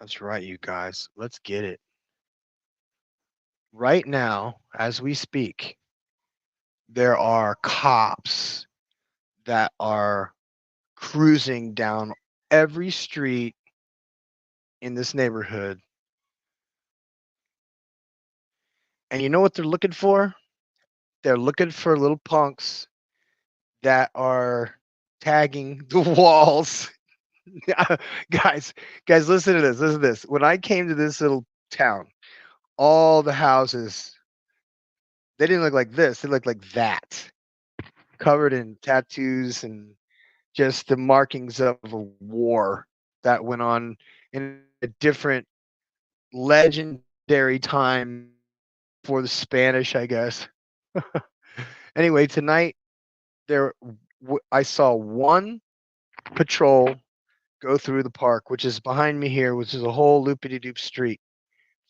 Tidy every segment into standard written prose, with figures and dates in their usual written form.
That's right, you guys. Let's get it. Right now, as we speak, there are cops that are cruising down every street in this neighborhood. And you know what they're looking for? They're looking for little punks that are tagging the walls. guys, guys, listen to this. Listen to this. When I came to this little town, all the houses, they didn't look like this. They looked like that, covered in tattoos and just the markings of a war that went on in a different legendary time for the Spanish, I guess. Anyway, tonight there I saw one patrol go through the park, which is behind me here, which is a whole loopity doop street.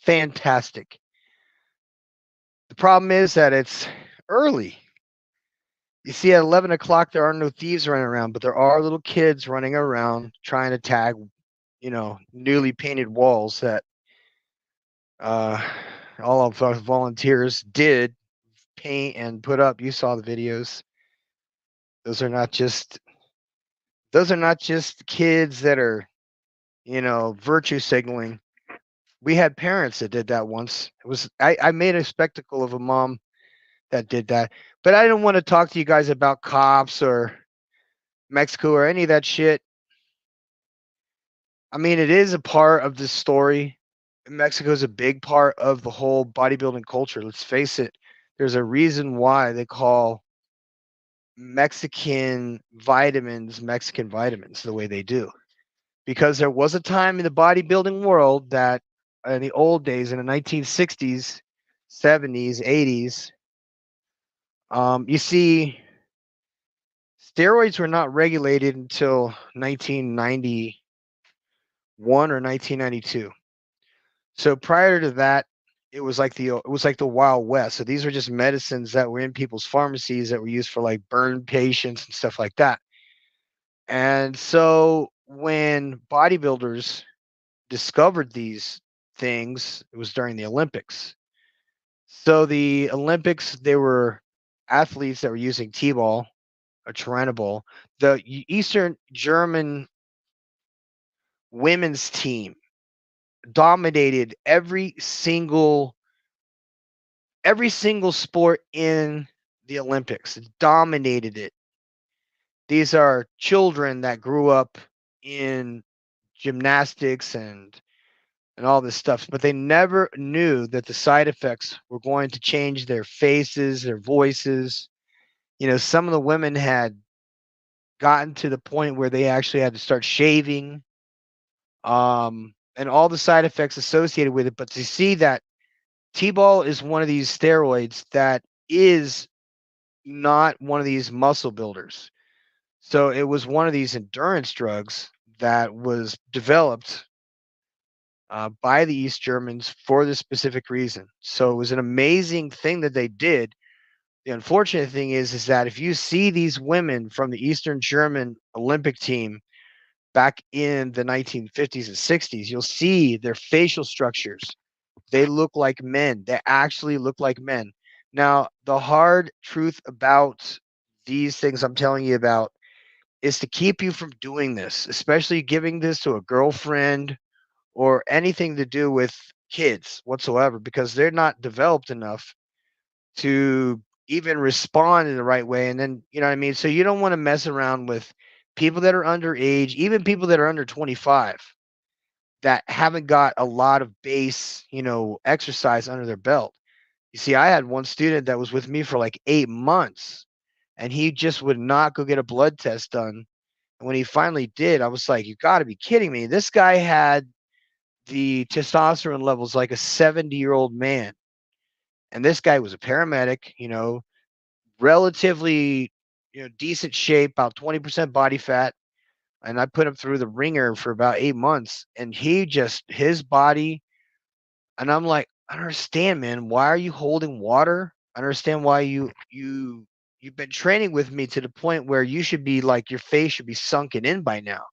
Fantastic. The problem is that it's early. You see, at 11 o'clock, there are no thieves running around, but there are little kids running around trying to tag, newly painted walls that uh, all of our volunteers did paint and put up. You saw the videos. Those are not just those are not just kids that are, virtue signaling. We had parents that did that once. I made a spectacle of a mom that did that. But I don't want to talk to you guys about cops or Mexico or any of that shit. I mean, it is a part of the story. Mexico is a big part of the whole bodybuilding culture. Let's face it. There's a reason why they call Mexican vitamins the way they do. Because there was a time in the bodybuilding world that in the old days, in the 1960s, 70s, 80s, you see, steroids were not regulated until 1991 or 1992. So prior to that, it was like the Wild West. So these were just medicines that were in people's pharmacies that were used for like burn patients and stuff like that. And so when bodybuilders discovered these things, it was during the Olympics. So the Olympics, they were athletes that were using T-ball or Tyranobol. The Eastern German women's team dominated every single sport in the Olympics. Dominated it. These are children that grew up in gymnastics and all this stuff, but they never knew that the side effects were going to change their faces, their voices. Some of the women had gotten to the point where they actually had to start shaving, and all the side effects associated with it. But to see that T-ball is one of these steroids that is not one of these muscle builders. So it was one of these endurance drugs that was developed by the East Germans for this specific reason. So it was an amazing thing that they did. The unfortunate thing is that if you see these women from the Eastern German Olympic team back in the 1950s and 60s, you'll see their facial structures. They look like men. They actually look like men. Now, the hard truth about these things I'm telling you about is to keep you from doing this, especially giving this to a girlfriend or anything to do with kids whatsoever, because they're not developed enough to even respond in the right way. And then, you know what I mean? So you don't want to mess around with people that are underage, even people that are under 25 that haven't got a lot of base, exercise under their belt. You see, I had one student that was with me for like 8 months and he just would not go get a blood test done. And when he finally did, I was like, you got to be kidding me. This guy had the testosterone levels like a 70-year-old man. And this guy was a paramedic, relatively, decent shape, about 20% body fat. And I put him through the ringer for about 8 months. And his body, and I'm like, I don't understand, man. Why are you holding water? I understand why you've been training with me to the point where you should be like your face should be sunken in by now.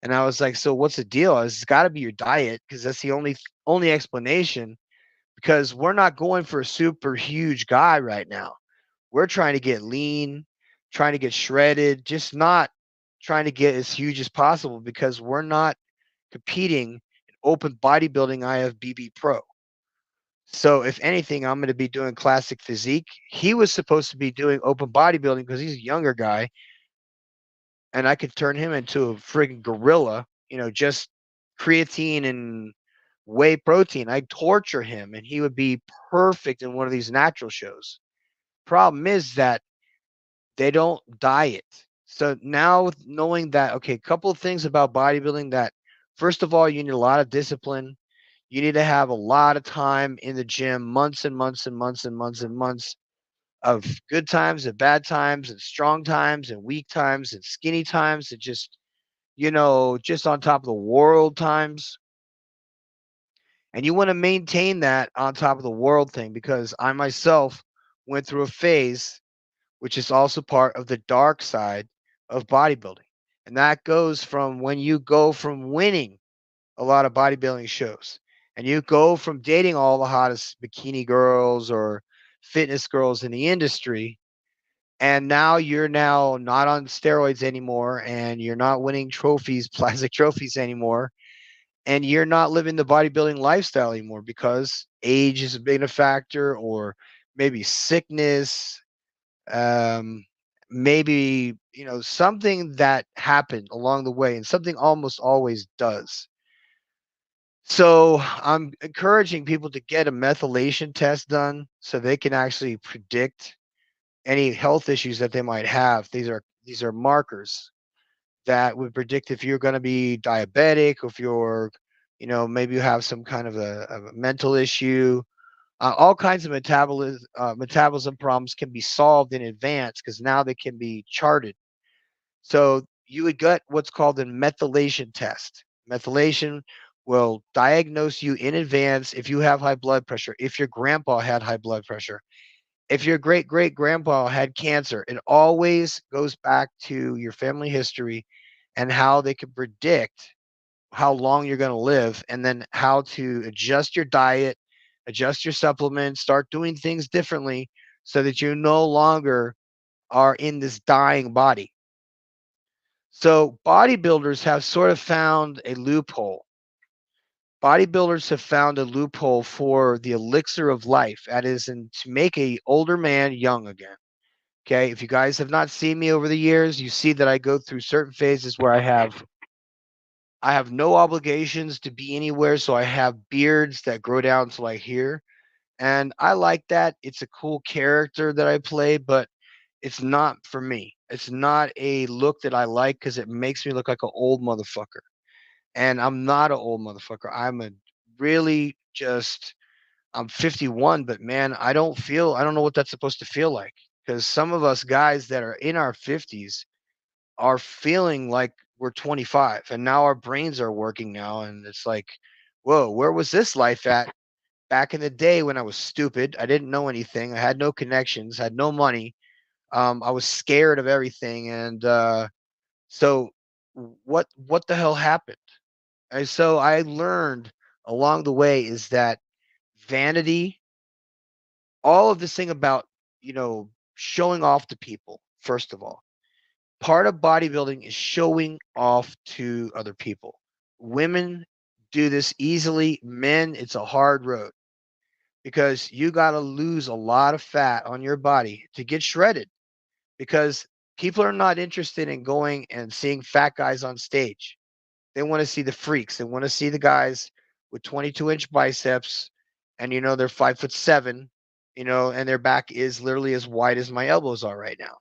And I was like, so what's the deal? It's got to be your diet because that's the only explanation. Because we're not going for a super huge guy right now. We're trying to get lean, trying to get shredded, just not trying to get as huge as possible because we're not competing in open bodybuilding IFBB Pro. So if anything, I'm going to be doing classic physique. He was supposed to be doing open bodybuilding because he's a younger guy, and I could turn him into a friggin' gorilla. Just creatine and whey protein. I'd torture him, and he would be perfect in one of these natural shows. Problem is that they don't diet. So now with knowing that, okay, a couple of things about bodybuilding that first of all, you need a lot of discipline. You need to have a lot of time in the gym, months and months and months and months and months of good times and bad times and strong times and weak times and skinny times and just on top of the world times. And you want to maintain that on top of the world thing because I myself went through a phase which is also part of the dark side of bodybuilding. And that goes from when you go from winning a lot of bodybuilding shows and you go from dating all the hottest bikini girls or fitness girls in the industry. And now you're now not on steroids anymore and you're not winning trophies, plastic trophies anymore. And you're not living the bodybuilding lifestyle anymore because age is being a factor or maybe sickness, um, maybe something that happened along the way, and something almost always does. So I'm encouraging people to get a methylation test done so they can actually predict any health issues that they might have. These are markers that would predict if you're going to be diabetic, if you're, maybe you have some kind of a mental issue. All kinds of metabolism problems can be solved in advance because now they can be charted. So you would get what's called a methylation test. Methylation will diagnose you in advance if you have high blood pressure, if your grandpa had high blood pressure, if your great great grandpa had cancer. It always goes back to your family history and how they can predict how long you're going to live and then how to adjust your diet, adjust your supplements, start doing things differently so that you no longer are in this dying body. So bodybuilders have sort of found a loophole. Bodybuilders have found a loophole for the elixir of life. That is, to make a older man young again. Okay, if you guys have not seen me over the years, you see that I go through certain phases where I have no obligations to be anywhere, so I have beards that grow down to like here, and I like that. It's a cool character that I play, but it's not for me. It's not a look that I like because it makes me look like an old motherfucker, and I'm not an old motherfucker. I'm a really just I'm 51, but man, I don't know what that's supposed to feel like because some of us guys that are in our 50s are feeling like we're 25 and now our brains are working now and it's like, whoa, where was this life at back in the day when I was stupid? I didn't know anything. I had no connections, had no money. I was scared of everything, and so what the hell happened? And so I learned along the way is that vanity, all of this thing about showing off to people. First of all, part of bodybuilding is showing off to other people. Women do this easily. Men, it's a hard road because you got to lose a lot of fat on your body to get shredded because people are not interested in going and seeing fat guys on stage. They want to see the freaks. They want to see the guys with 22-inch biceps and they're 5'7", and their back is literally as wide as my elbows are right now.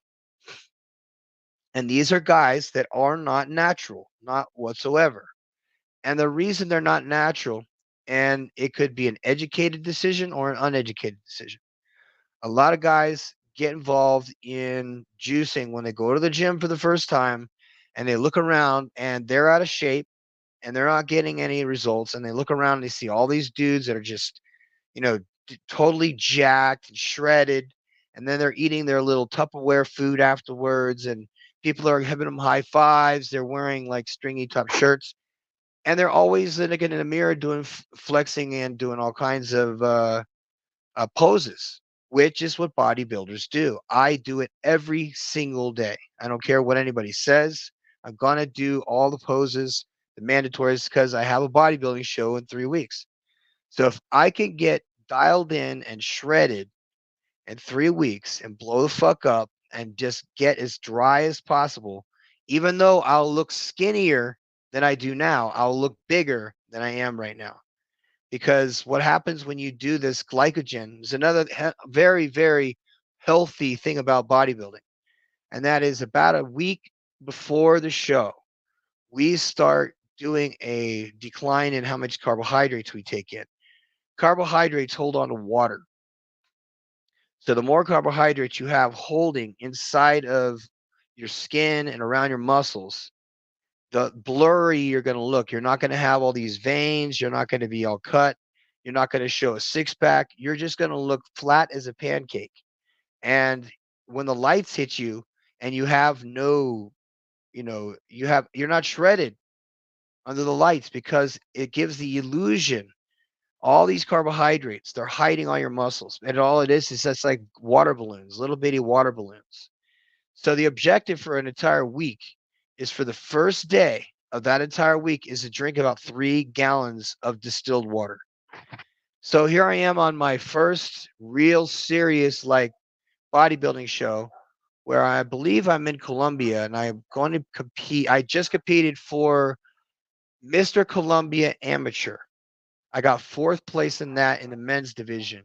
And these are guys that are not natural, not whatsoever. And the reason they're not natural, and it could be an educated decision or an uneducated decision. A lot of guys get involved in juicing when they go to the gym for the first time and they look around and they're out of shape and they're not getting any results. And they look around and they see all these dudes that are just, totally jacked and shredded. And then they're eating their little Tupperware food afterwards. And People are giving them high fives. They're wearing like stringy top shirts, and they're always looking in the mirror doing flexing and doing all kinds of poses, which is what bodybuilders do. I do it every single day. I don't care what anybody says. I'm gonna do all the poses, the mandatories, because I have a bodybuilding show in 3 weeks. So if I can get dialed in and shredded in 3 weeks and blow the fuck up and just get as dry as possible, even though I'll look skinnier than I do now, I'll look bigger than I am right now. Because what happens when you do this glycogen is another very, very healthy thing about bodybuilding. And that is about a week before the show, we start doing a decline in how much carbohydrates we take in. Carbohydrates hold on to water. So the more carbohydrates you have holding inside of your skin and around your muscles, the blurry you're going to look. You're not going to have all these veins. You're not going to be all cut. You're not going to show a six pack. You're just going to look flat as a pancake. And when the lights hit you and you have no, you're not shredded under the lights because it gives the illusion. All these carbohydrates, they're hiding all your muscles. And all it is just like water balloons, little bitty water balloons. So the objective for an entire week is for the first day of that entire week is to drink about 3 gallons of distilled water. So here I am on my first real serious like bodybuilding show where I believe I'm in Colombia and I'm going to compete. I just competed for Mr. Colombia Amateur. I got 4th place in that in the men's division.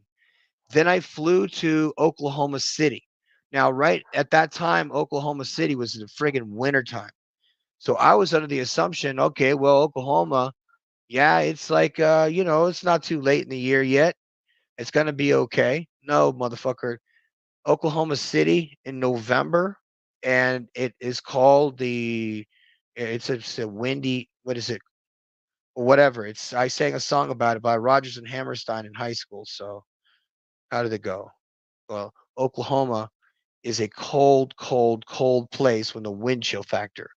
Then I flew to Oklahoma City. Now, right at that time, Oklahoma City was in the friggin' wintertime. So I was under the assumption, okay, well, Oklahoma, yeah, it's like, it's not too late in the year yet. It's going to be okay. No, motherfucker. Oklahoma City in November, and it is called it's a windy, what is it? Whatever. I sang a song about it by Rodgers and Hammerstein in high school. So how did it go? Well, Oklahoma is a cold, cold, cold place when the wind chill factor.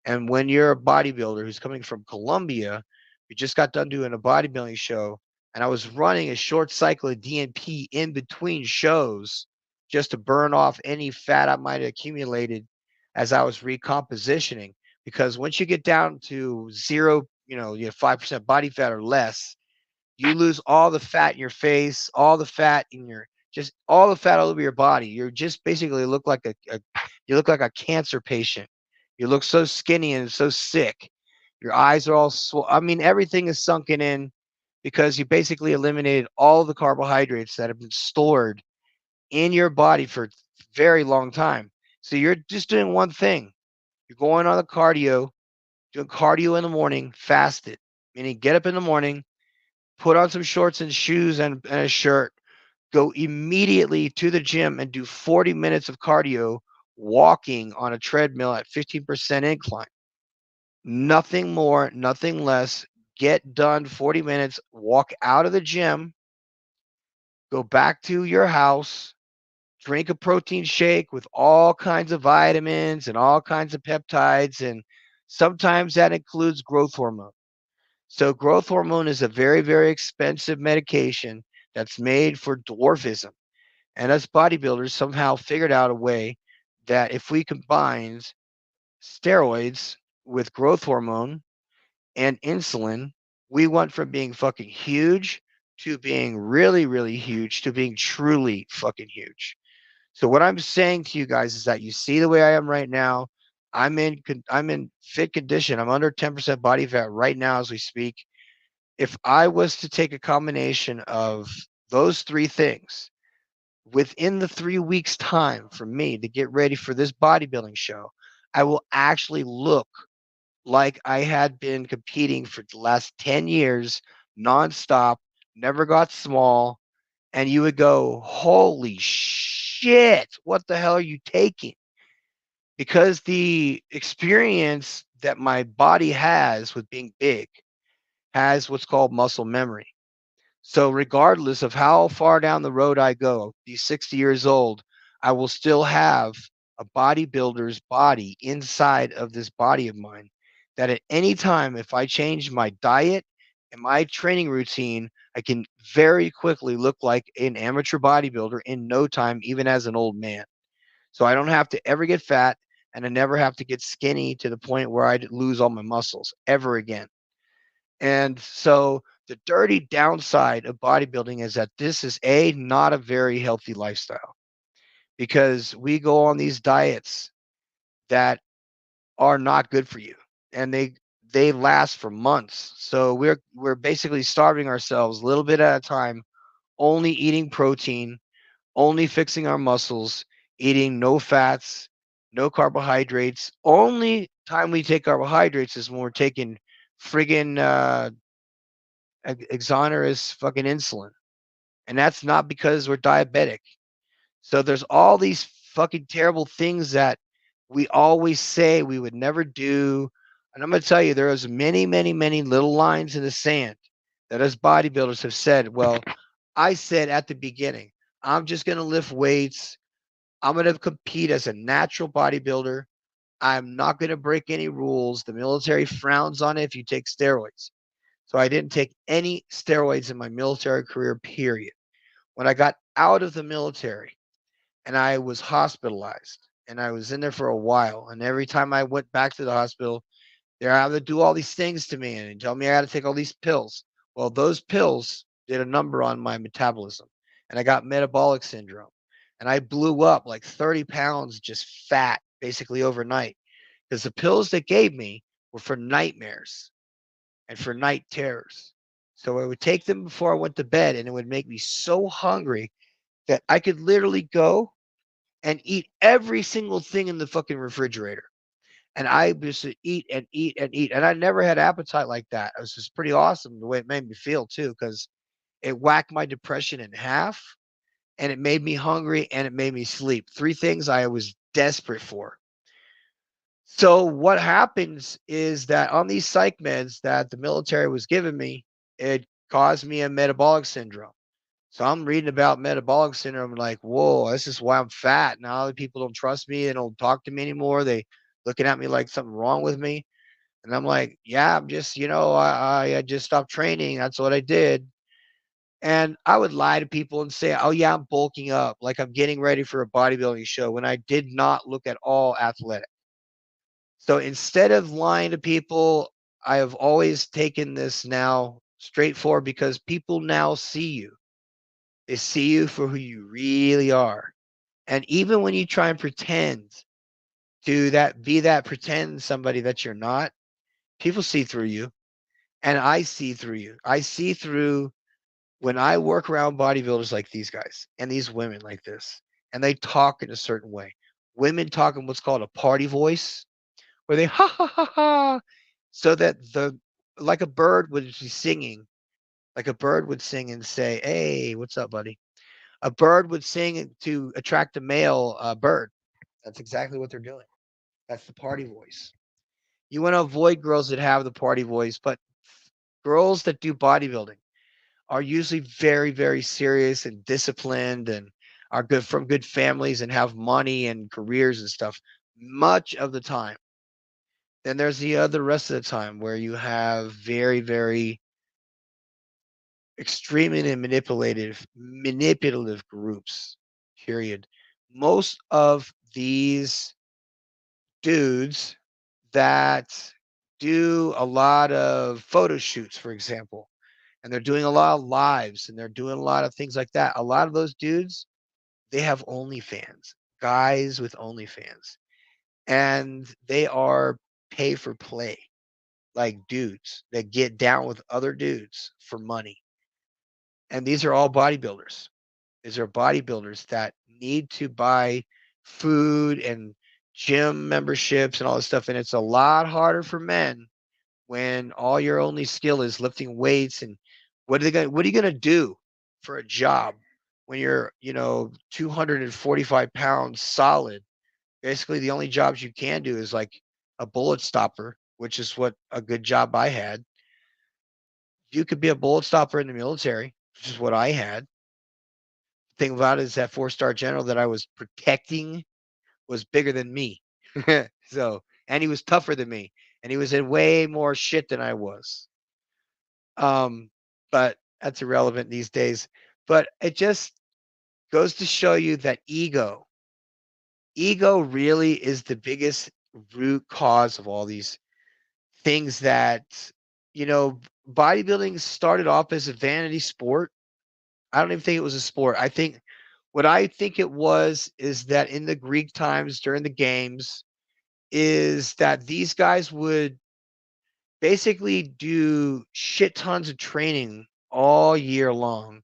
And when you're a bodybuilder who's coming from Colombia, we just got done doing a bodybuilding show, and I was running a short cycle of DNP in between shows just to burn off any fat I might have accumulated as I was recompositioning. Because once you get down to zero, you have 5% body fat or less, you lose all the fat in your face, all the fat in your just all the fat all over your body. You're just basically look like you look like a cancer patient. You look so skinny and so sick. Your eyes are all I mean, everything is sunken in because you basically eliminated all the carbohydrates that have been stored in your body for a very long time. So you're just doing one thing. You're going on the cardio, doing cardio in the morning, fasted, meaning get up in the morning, put on some shorts and shoes and a shirt, go immediately to the gym and do 40 minutes of cardio walking on a treadmill at 15% incline. Nothing more, nothing less. Get done 40 minutes, walk out of the gym, go back to your house, drink a protein shake with all kinds of vitamins and all kinds of peptides. And sometimes that includes growth hormone. So, growth hormone is a very, very expensive medication that's made for dwarfism. And us bodybuilders somehow figured out a way that if we combined steroids with growth hormone and insulin, we went from being fucking huge to being really, really huge to being truly fucking huge. So what I'm saying to you guys is that you see the way I am right now. I'm in fit condition. I'm under 10% body fat right now as we speak. If I was to take a combination of those 3 things within the 3 weeks time for me to get ready for this bodybuilding show, I will actually look like I had been competing for the last 10 years nonstop, never got small. And you would go, holy shit, what the hell are you taking? Because the experience that my body has with being big has what's called muscle memory. So regardless of how far down the road I go, be 60 years old, I will still have a bodybuilder's body inside of this body of mine that at any time, if I change my diet and my training routine, I can very quickly look like an amateur bodybuilder in no time, even as an old man. So I don't have to ever get fat and I never have to get skinny to the point where I lose all my muscles ever again. And so the dirty downside of bodybuilding is that this is not a very healthy lifestyle because we go on these diets that are not good for you and they last for months. So we're basically starving ourselves a little bit at a time, only eating protein, only fixing our muscles, eating no fats, no carbohydrates. Only time we take carbohydrates is when we're taking friggin' exonerous fucking insulin. And that's not because we're diabetic. So there's all these fucking terrible things that we always say we would never do. And I'm going to tell you, there is many, many, many little lines in the sand that us bodybuilders have said, well, I said at the beginning, I'm just going to lift weights. I'm going to compete as a natural bodybuilder. I'm not going to break any rules. The military frowns on it if you take steroids. So I didn't take any steroids in my military career, period. When I got out of the military and I was hospitalized and I was in there for a while, and every time I went back to the hospital, they're having to do all these things to me and tell me I got to take all these pills. Well, those pills did a number on my metabolism, and I got metabolic syndrome. And I blew up like 30 pounds just fat basically overnight because the pills they gave me were for nightmares and for night terrors. So I would take them before I went to bed, and it would make me so hungry that I could literally go and eat every single thing in the fucking refrigerator. And I just eat and eat and eat. And I never had appetite like that. It was just pretty awesome the way it made me feel too, because it whacked my depression in half and it made me hungry and it made me sleep. Three things I was desperate for. So what happens is that on these psych meds that the military was giving me, it caused me a metabolic syndrome. So I'm reading about metabolic syndrome, like, whoa, this is why I'm fat. Now the people don't trust me. They don't talk to me anymore. They looking at me like something wrong with me. And I'm like, yeah, I'm just, I just stopped training. That's what I did. And I would lie to people and say, oh yeah, I'm bulking up, like I'm getting ready for a bodybuilding show when I did not look at all athletic. So instead of lying to people, I have always taken this now straightforward because people now see you. They see you for who you really are. And even when you try and pretend to that be that pretend somebody that you're not, people see through you. And I see through you. I see through when I work around bodybuilders like these guys and these women like this, and they talk in a certain way. Women talk in what's called a party voice, where they ha ha ha ha, so that the like a bird would be singing, like a bird would sing and say, "Hey, what's up, buddy?" A bird would sing to attract a male bird. That's exactly what they're doing. That's the party voice. You want to avoid girls that have the party voice, but girls that do bodybuilding are usually very, very serious and disciplined and are good from good families and have money and careers and stuff much of the time. Then there's the other rest of the time where you have very, very extremely manipulative groups. Period. Most of these dudes that do a lot of photo shoots, for example, and they're doing a lot of lives and they're doing a lot of things like that. A lot of those dudes, they have OnlyFans, guys with OnlyFans, and they are pay for play, like dudes that get down with other dudes for money. And these are all bodybuilders. These are bodybuilders that need to buy food and gym memberships and all this stuff. And it's a lot harder for men when all your only skill is lifting weights. And what are you gonna do for a job when you're 245 pounds solid? Basically the only jobs you can do is like a bullet stopper, which is what a good job I had. You could be a bullet stopper in the military, which is what I had. The thing about it is that 4-star general that I was protecting was bigger than me. So, and he was tougher than me, and he was in way more shit than I was. Um, but that's irrelevant these days. But it just goes to show you that ego really is the biggest root cause of all these things that, you know, bodybuilding started off as a vanity sport. I don't even think it was a sport. I think what I think it was is that in the Greek times during the games is that these guys would basically do shit tons of training all year long.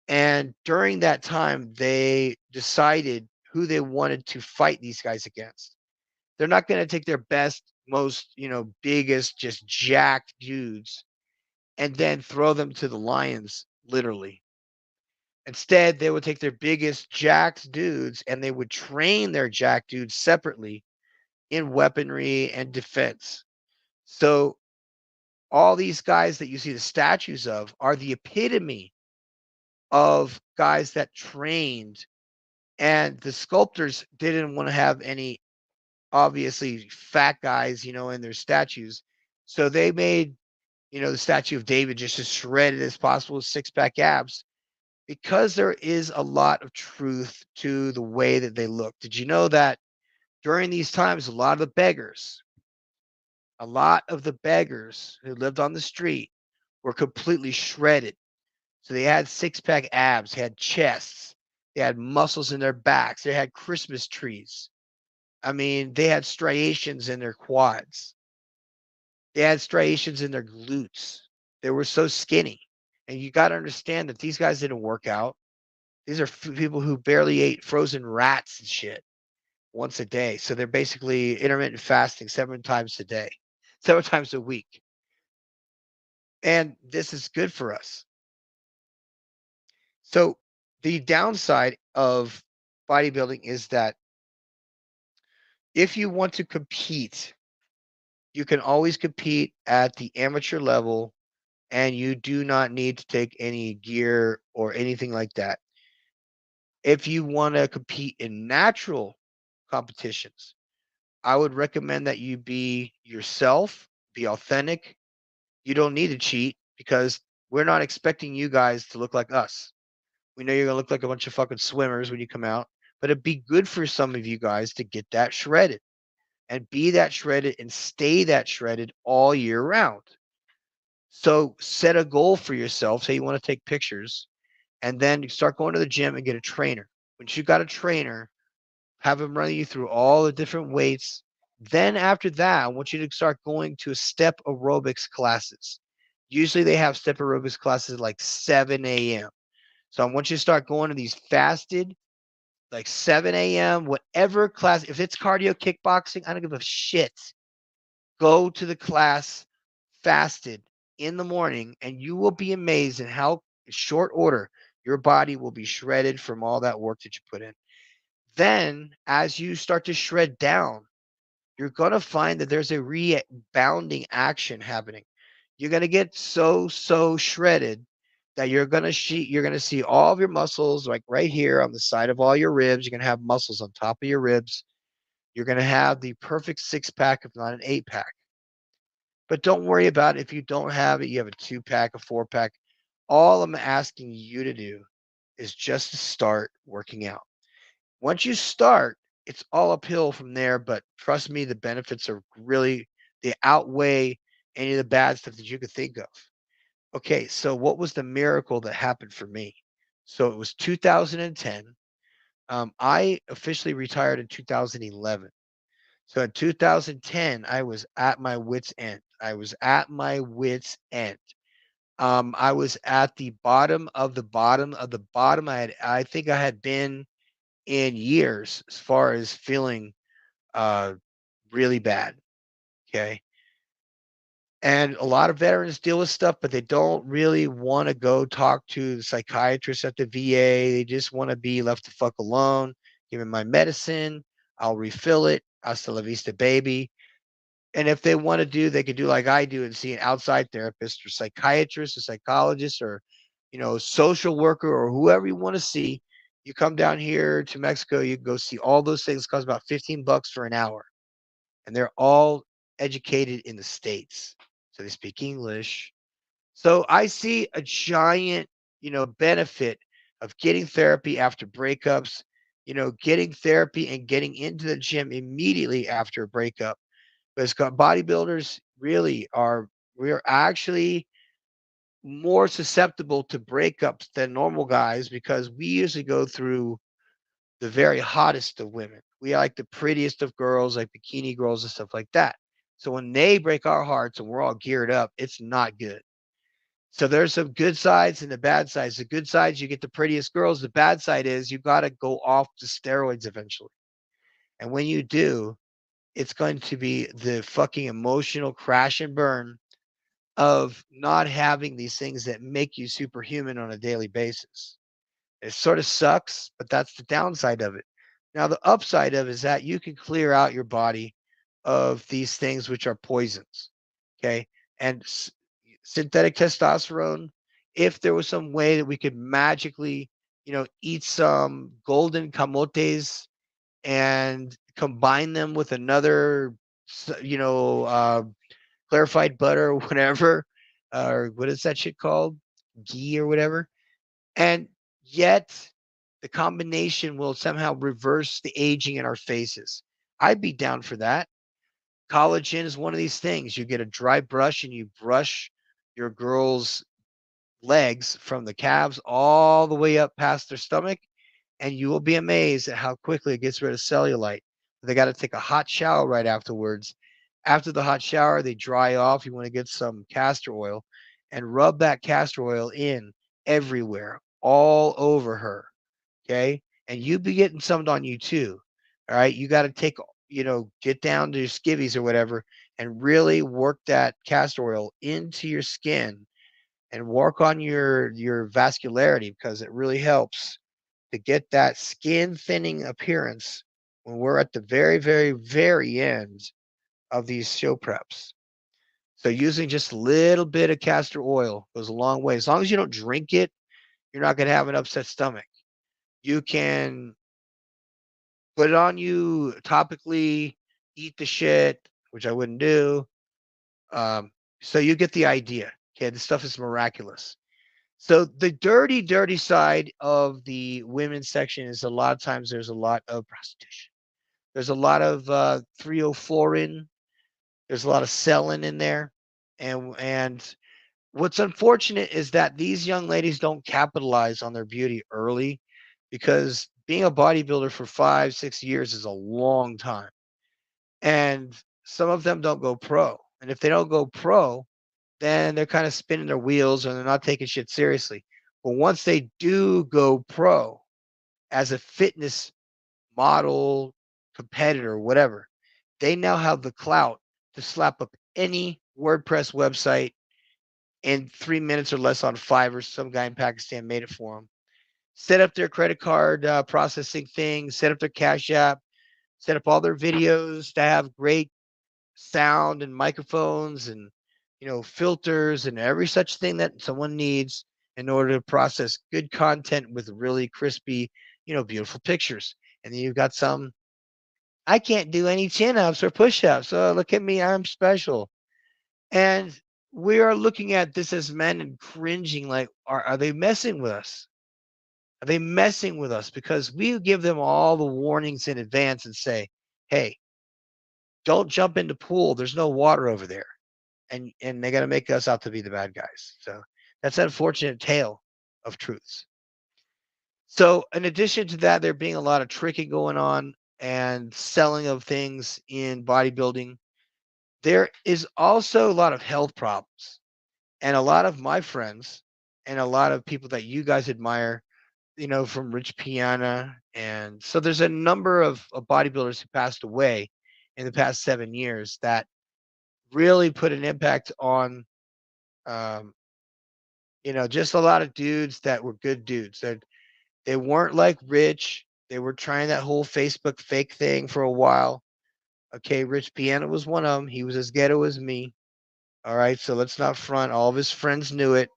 And during that time, they decided who they wanted to fight these guys against. They're not going to take their best, most, biggest, just jacked dudes and then throw them to the lions, literally. Instead, they would take their biggest jacked dudes and they would train their jacked dudes separately in weaponry and defense. So all these guys that you see the statues of are the epitome of guys that trained, and the sculptors didn't want to have any obviously fat guys, in their statues. So they made, the statue of David just as shredded as possible with six-pack abs because there is a lot of truth to the way that they look. Did you know that during these times, a lot of the beggars who lived on the street were completely shredded? So they had six-pack abs, had chests, they had muscles in their backs, they had Christmas trees. I mean, they had striations in their quads. They had striations in their glutes. They were so skinny. And you got to understand that these guys didn't work out. These are people who barely ate frozen rats and shit once a day. So they're basically intermittent fasting 7 times a day, 7 times a week. And this is good for us. So the downside of bodybuilding is that if you want to compete, you can always compete at the amateur level and you do not need to take any gear or anything like that. If you want to compete in natural competitions, I would recommend that you be yourself, be authentic. You don't need to cheat because we're not expecting you guys to look like us. We know you're going to look like a bunch of fucking swimmers when you come out, but it'd be good for some of you guys to get that shredded and be that shredded and stay that shredded all year round. So set a goal for yourself. Say you want to take pictures and then you start going to the gym and get a trainer. Once you got a trainer, have him run you through all the different weights. Then after that, I want you to start going to step aerobics classes. Usually they have step aerobics classes at like 7 a.m. So I want you to start going to these fasted, like 7 a.m., whatever class. If it's cardio kickboxing, I don't give a shit. Go to the class fasted in the morning, and you will be amazed at how in short order your body will be shredded from all that work that you put in. Then, as you start to shred down, you're going to find that there's a rebounding action happening. You're going to get so shredded that you're going to see all of your muscles like right here on the side of all your ribs. You're going to have muscles on top of your ribs. You're going to have the perfect six-pack, if not an eight-pack. But don't worry about it if you don't have it. You have a two-pack, a four-pack. All I'm asking you to do is just to start working out. Once you start, it's all uphill from there, but trust me, the benefits are really they outweigh any of the bad stuff that you could think of. Okay, so what was the miracle that happened for me? So it was 2010. I officially retired in 2011. So in 2010, I was at my wits' end. I was at my wits' end. I was at the bottom of the bottom of the bottom. I think I had been in years as far as feeling uh, really bad. Okay. And a lot of veterans deal with stuff, but they don't really want to go talk to the psychiatrist at the VA. They just want to be left the fuck alone. Give me my medicine. I'll refill it. Hasta la vista, baby. And if they want to do, they could do like I do and see an outside therapist or psychiatrist or psychologist or, social worker or whoever you want to see. You come down here to Mexico, you can go see all those things. Cost about $15 for an hour, and they're all educated in the States, so they speak English. So I see a giant, benefit of getting therapy after breakups, getting therapy and getting into the gym immediately after a breakup. Because bodybuilders really are, we're actually more susceptible to breakups than normal guys because we usually go through the very hottest of women. We like the prettiest of girls, like bikini girls and stuff like that. So when they break our hearts and we're all geared up, it's not good. So there's some good sides and the bad sides. The good sides, you get the prettiest girls. The bad side is you got to go off the steroids eventually. And when you do, it's going to be the fucking emotional crash and burn of not having these things that make you superhuman on a daily basis. It sort of sucks, but that's the downside of it. Now, the upside of it is that you can clear out your body of these things which are poisons. Okay. And synthetic testosterone, if there was some way that we could magically, eat some golden camotes and combine them with another, clarified butter or whatever, or what is that shit called? Ghee or whatever. And yet the combination will somehow reverse the aging in our faces. I'd be down for that. Collagen is one of these things. You get a dry brush and you brush your girl's legs from the calves all the way up past their stomach, and you will be amazed at how quickly it gets rid of cellulite. They got to take a hot shower right afterwards. After the hot shower, they dry off. You want to get some castor oil and rub that castor oil in everywhere, all over her. Okay. And you be getting some on you too. All right. You got to take, get down to your skivvies or whatever and really work that castor oil into your skin and work on your vascularity because it really helps to get that skin thinning appearance when we're at the very, very, very end of these show preps. So using just a little bit of castor oil goes a long way. As long as you don't drink it, you're not going to have an upset stomach. You can put it on you topically, eat the shit, which I wouldn't do. So you get the idea. Okay, this stuff is miraculous. So the dirty, dirty side of the women's section is a lot of times there's a lot of prostitution. There's a lot of 304 in. There's a lot of selling in there, and what's unfortunate is that these young ladies don't capitalize on their beauty early, because being a bodybuilder for 5, 6 years is a long time, and some of them don't go pro. And if they don't go pro, then they're kind of spinning their wheels and they're not taking shit seriously. But once they do go pro as a fitness model, competitor, whatever, they now have the clout to slap up any WordPress website in 3 minutes or less on Fiverr. Some guy in Pakistan made it for them. Set up their credit card processing thing, set up their Cash App, set up all their videos to have great sound and microphones and filters and every such thing that someone needs in order to process good content with really crispy, beautiful pictures. And then you've got some, I can't do any chin-ups or push-ups, so look at me, I'm special. And we are looking at this as men and cringing like, are they messing with us? Are they messing with us? Because we give them all the warnings in advance and say, hey, don't jump in the pool, there's no water over there. And they got to make us out to be the bad guys. So that's an unfortunate tale of truths. So in addition to that, there being a lot of tricking going on and selling of things in bodybuilding, there is also a lot of health problems. And a lot of my friends and a lot of people that you guys admire, from Rich Piana. And so there's a number of bodybuilders who passed away in the past 7 years that really put an impact on um, just a lot of dudes that were good dudes. They weren't like Rich. They were trying that whole Facebook fake thing for a while. Okay, Rich Piana was one of them. He was as ghetto as me. All right, so let's not front. All of his friends knew it,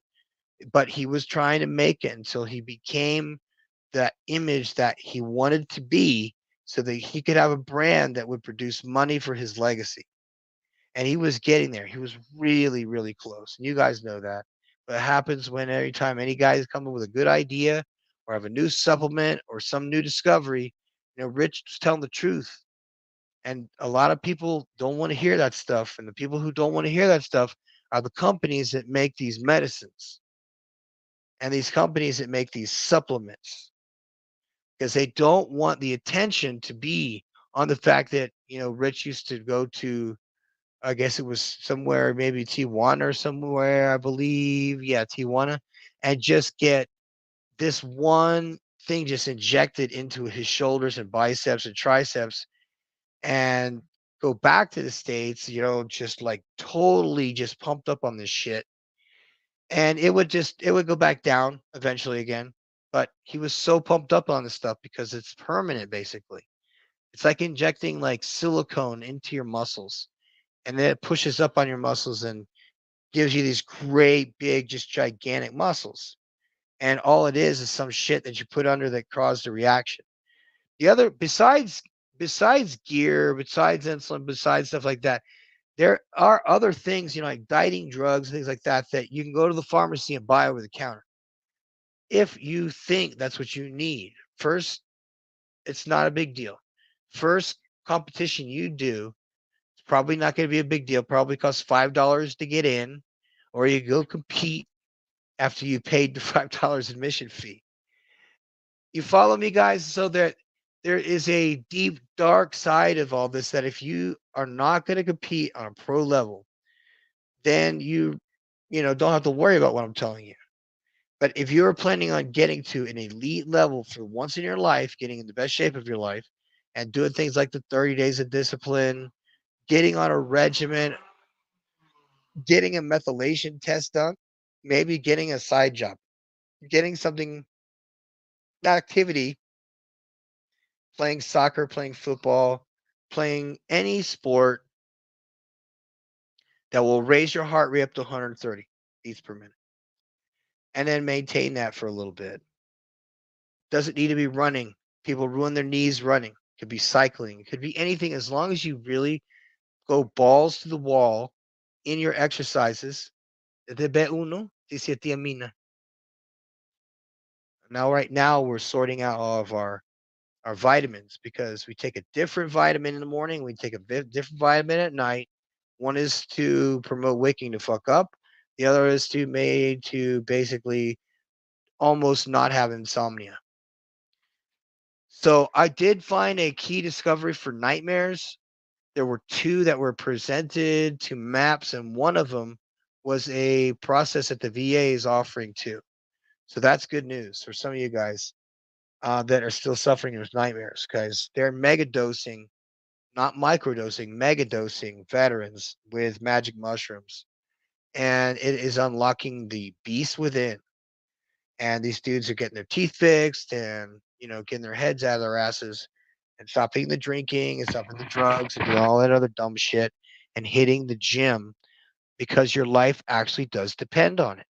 but he was trying to make it until he became that image that he wanted to be so that he could have a brand that would produce money for his legacy. And he was getting there. He was really, really close. And you guys know that. But it happens when every time any guys come up with a good idea or have a new supplement or some new discovery, Rich was telling the truth. And a lot of people don't want to hear that stuff. And the people who don't want to hear that stuff are the companies that make these medicines and these companies that make these supplements because they don't want the attention to be on the fact that, Rich used to go to, I guess it was somewhere, maybe Tijuana or somewhere, I believe. Yeah, Tijuana, and just get this one thing just injected into his shoulders and biceps and triceps and go back to the States, just like totally just pumped up on this shit. And it would go back down eventually again. But he was so pumped up on this stuff because it's permanent basically. It's like injecting like silicone into your muscles and then it pushes up on your muscles and gives you these great big just gigantic muscles. And all it is some shit that you put under that caused a reaction. The other besides gear, besides insulin, besides stuff like that, there are other things, like dieting drugs, things like that, that you can go to the pharmacy and buy over the counter. If you think that's what you need, first, it's not a big deal. First competition you do, it's probably not going to be a big deal. Probably costs $5 to get in, or you go compete after you paid the $5 admission fee. You follow me, guys? So that there is a deep, dark side of all this that if you are not going to compete on a pro level, then you don't have to worry about what I'm telling you. But if you're planning on getting to an elite level for once in your life, getting in the best shape of your life, and doing things like the 30 days of discipline, getting on a regimen, getting a methylation test done, maybe getting a side job, getting something, activity, playing soccer, playing football, playing any sport that will raise your heart rate up to 130 beats per minute, and then maintain that for a little bit. Doesn't need to be running. People ruin their knees running. It could be cycling. It could be anything as long as you really go balls to the wall in your exercises. De B1, di Now, right now, we're sorting out all of our vitamins because we take a different vitamin in the morning. We take a different vitamin at night. One is to promote waking the fuck up. The other is made to basically almost not have insomnia. So I did find a key discovery for nightmares. There were two that were presented to MAPS, and one of them was a process that the VA is offering too. So that's good news for some of you guys that are still suffering with nightmares because they're mega dosing, not microdosing, mega dosing veterans with magic mushrooms. And it is unlocking the beast within. And these dudes are getting their teeth fixed and, getting their heads out of their asses and stopping the drinking and stopping the drugs and doing all that other dumb shit and hitting the gym because your life actually does depend on it.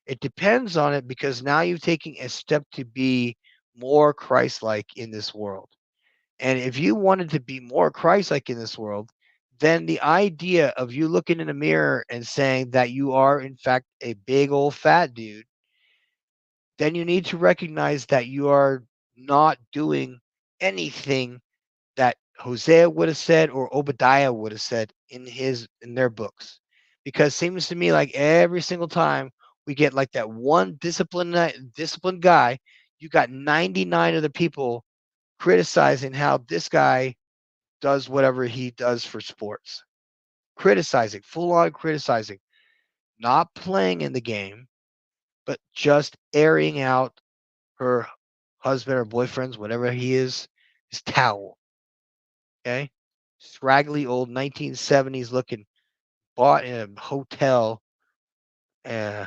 It depends on it because now you're taking a step to be more Christ-like in this world. And if you wanted to be more Christ-like in this world, then the idea of you looking in a mirror and saying that you are in fact a big old fat dude, then you need to recognize that you are not doing anything that Hosea would have said or Obadiah would have said in their books. Because it seems to me like every single time we get like that one disciplined guy, you got 99 other people criticizing how this guy does whatever he does for sports. Criticizing, full on criticizing, not playing in the game, but just airing out her husband or boyfriend's, whatever he is, his towel. Okay. Scraggly old 1970s looking, bought in a hotel uh,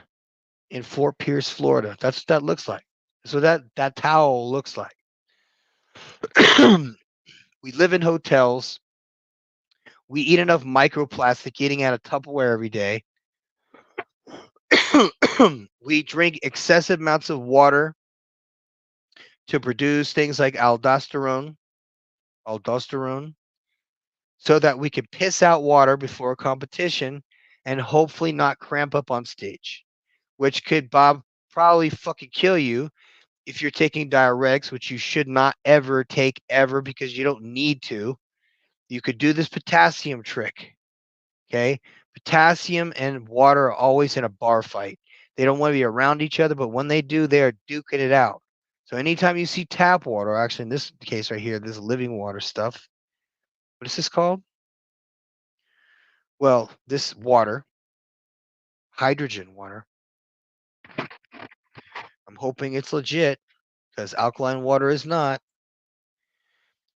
in Fort Pierce, Florida. That's what that looks like. So that towel looks like. We live in hotels. We eat enough microplastic eating out of Tupperware every day. We drink excessive amounts of water to produce things like aldosterone, so that we can piss out water before a competition and hopefully not cramp up on stage, which could probably fucking kill you if you're taking diuretics, which you should not ever take ever because you don't need to. You could do this potassium trick. Okay. Potassium and water are always in a bar fight. They don't want to be around each other, but when they do, they are duking it out. So anytime you see tap water, actually in this case right here, this living water stuff, what is this called? Well, this water, hydrogen water, I'm hoping it's legit because alkaline water is not.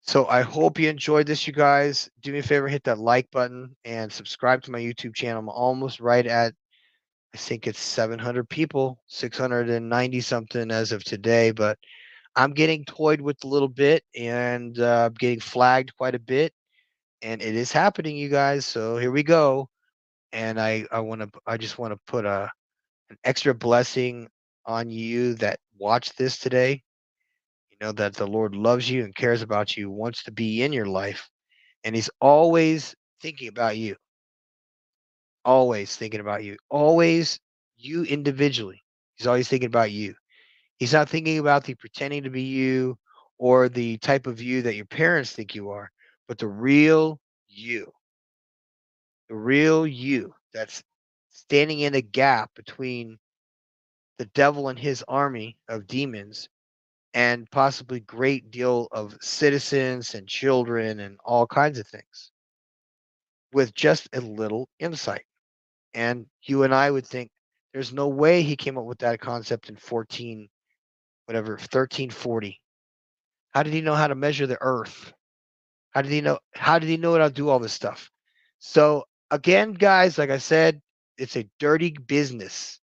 So I hope you enjoyed this, you guys. Do me a favor, hit that like button and subscribe to my YouTube channel. I'm almost right at, I think it's 700 people, 690 something as of today, but I'm getting toyed with a little bit and getting flagged quite a bit. And it is happening, you guys. So here we go. And I just want to put an extra blessing on you that watch this today. You know that the Lord loves you and cares about you, wants to be in your life, and He's always thinking about you. Always thinking about you. Always you individually. He's always thinking about you. He's not thinking about the pretending to be you or the type of you that your parents think you are, but the real you. The real you that's standing in a gap between the devil and his army of demons and possibly great deal of citizens and children and all kinds of things with just a little insight. And you and I would think there's no way he came up with that concept in 14, whatever, 1340. How did he know how to measure the earth? How did he know how to do all this stuff? So again, guys, like I said, it's a dirty business.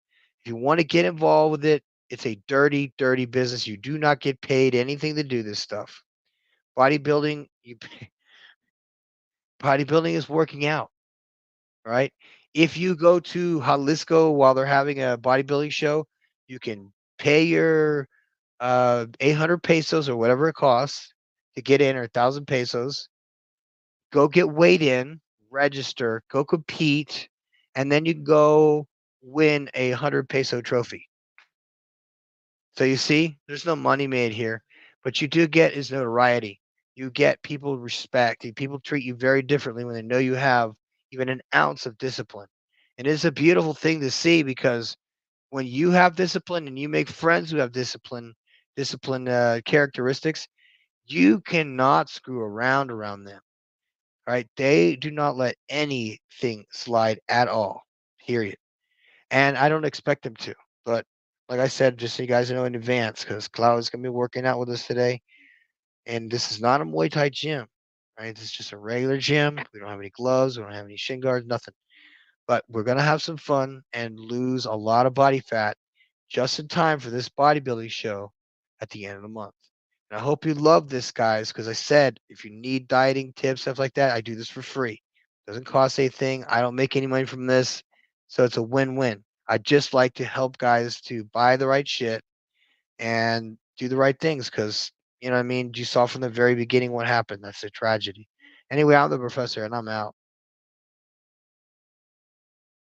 If you want to get involved with it, it's a dirty, dirty business. You do not get paid anything to do this stuff. Bodybuilding, bodybuilding is working out, right? If you go to Jalisco while they're having a bodybuilding show, you can pay your 800 pesos or whatever it costs to get in, or 1,000 pesos. Go get weighed in, register, go compete, and then you can go win a 100 peso trophy. So you see, there's no money made here, but you do get is notoriety. You get people respect. People treat you very differently when they know you have even an ounce of discipline. And it's a beautiful thing to see because when you have discipline and you make friends who have discipline characteristics, you cannot screw around them. Right? They do not let anything slide at all. Period. And I don't expect them to. But like I said, just so you guys know in advance, because Cloud is going to be working out with us today. And this is not a Muay Thai gym, right? This is just a regular gym. We don't have any gloves. We don't have any shin guards, nothing. But we're going to have some fun and lose a lot of body fat just in time for this bodybuilding show at the end of the month. And I hope you love this, guys, because I said if you need dieting tips, stuff like that, I do this for free. Doesn't cost anything. I don't make any money from this. So it's a win-win. I just like to help guys to buy the right shit and do the right things because, you know what I mean? You saw from the very beginning what happened. That's a tragedy. Anyway, I'm the professor and I'm out.